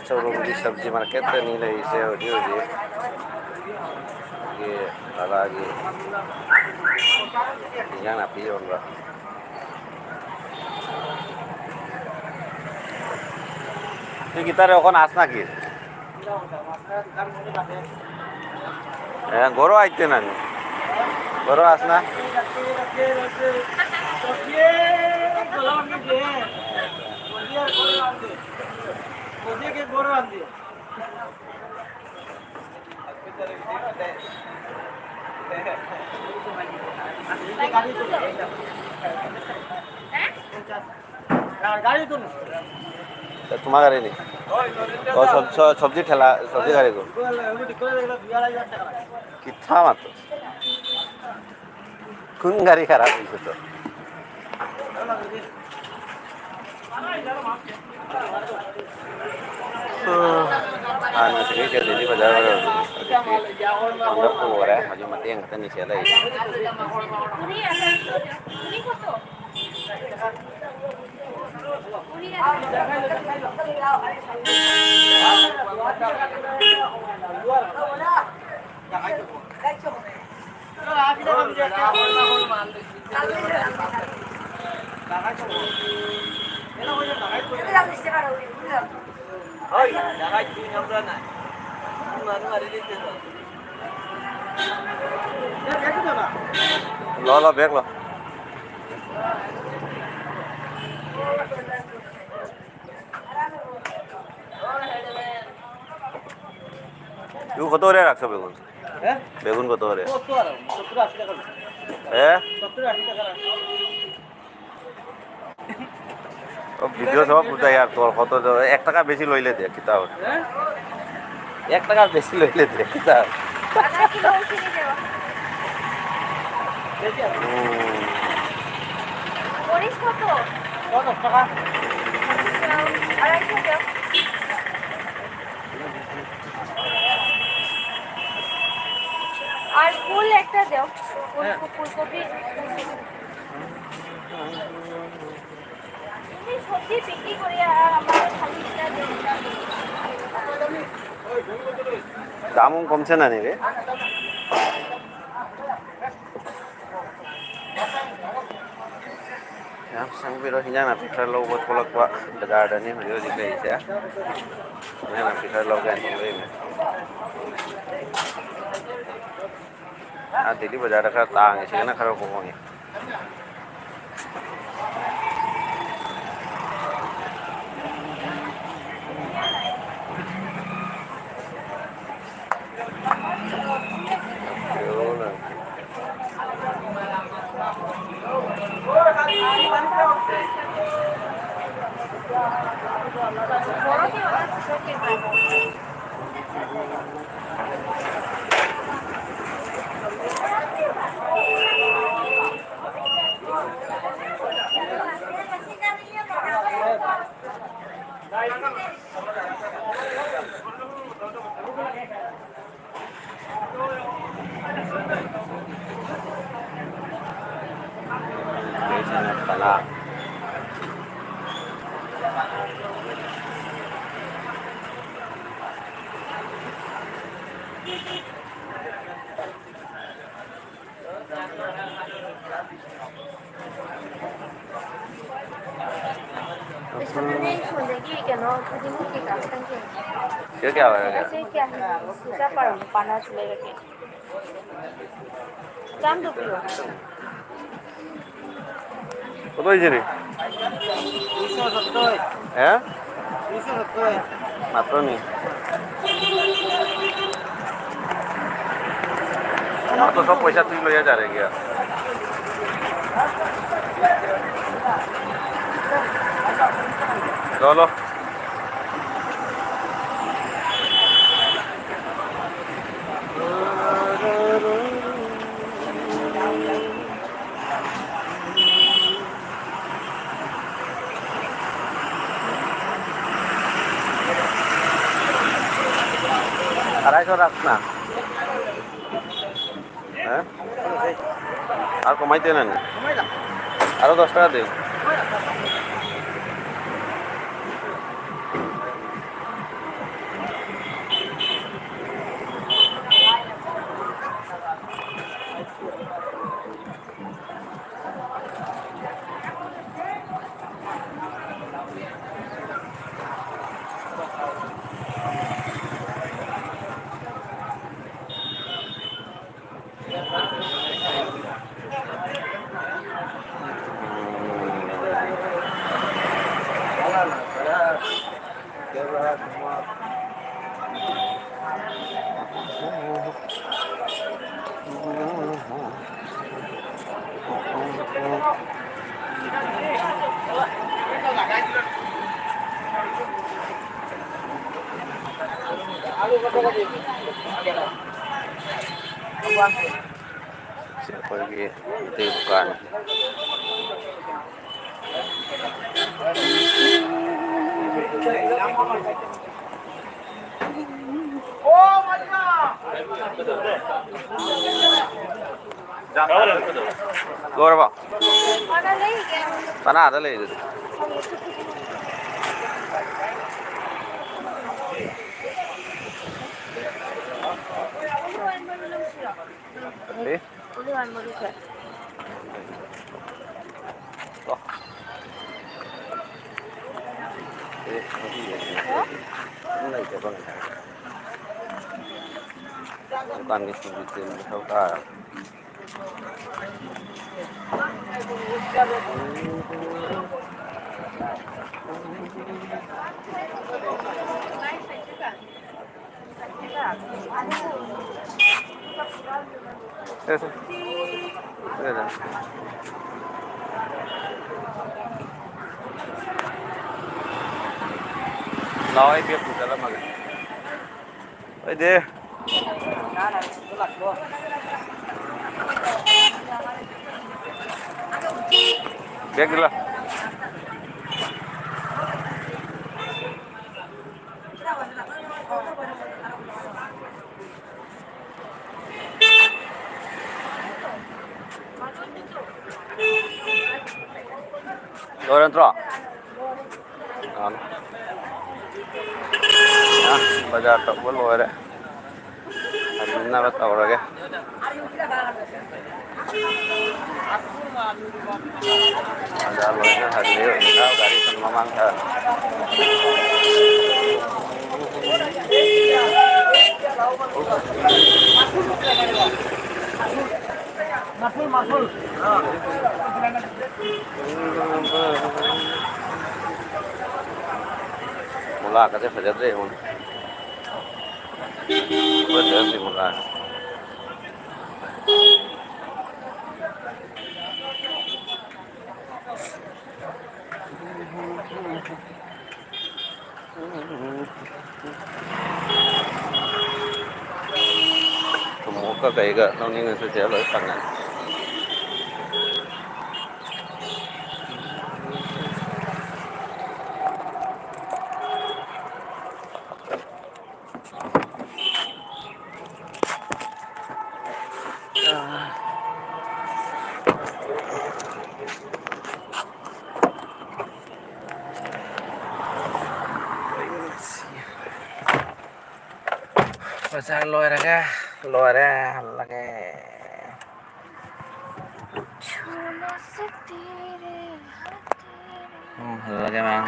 चौरंगी सब्जी मार्केट नील అలాగే నిజంగా పియ్య ఉండరా তুই কি তারে ওখানে আস নাকি গরু আইতে না গরু আস না তোমার গাড়ি নেই সবজি ঠেলা সবজি গাড়ি গো কিথা মাত্র কোন গাড়ি খারাপ হয়েছে তো sige siya dili bazaar ko ora maju mati ang tani siya lai Oi, jangan cuci nyamperan. Mari lihat. Lo bag lo. Itu kau tahu raksa begun? Begun kau tahu? 70-80 টাকা. 70-80 টাকা. ভিডিও সব বুঝাই আর তোর কত 1 টাকা বেশি লইলে দে কিতা 1 টাকা বেশি লইলে দে কিতা আধা কিলো চিনি দেব মরিচ কত 10 টাকা 250 দেব আর ফুল একটা দেও ফুলকপি সত্যি বিক্রি করি আর আমার খালিটা দাম কমছে না রে yang sang biro hinya na pikir lo buat kolak wa bazaar ni ho di kai ya na pikir lo kan lo ini ah dili bazaar ka tang sih na kharo ko ngi ये क्या है क्या है पर पाना चलेगा के जाम दो पियो কত হইছে রে 270 হ্যাঁ 270 মাত্র নি আমার তো সব পয়সা তুই লইয়া যা রে গিয়া চলো 250 রাখ না, হ্যাঁ আর কমাইতে না, আরো 10 টাকা দে। Siapa lagi di bukan luar apa? Mana ada lagi? Eh? Bukan gitu bikin saudara. Nói tiếp được lắm mà. Ơi đi. Biết đi là. Rồi dentro. बाजार तो बोल हो रहा है ना बताओ रहा क्या बाजार लोग ना हर ले उठाओ गाड़ी से मांग था मुला कैसे फजर रहे हो फजर से मुला तो mौका कहेगा तो नहीं से चलो पंगा Pasal loy raga lage lage mang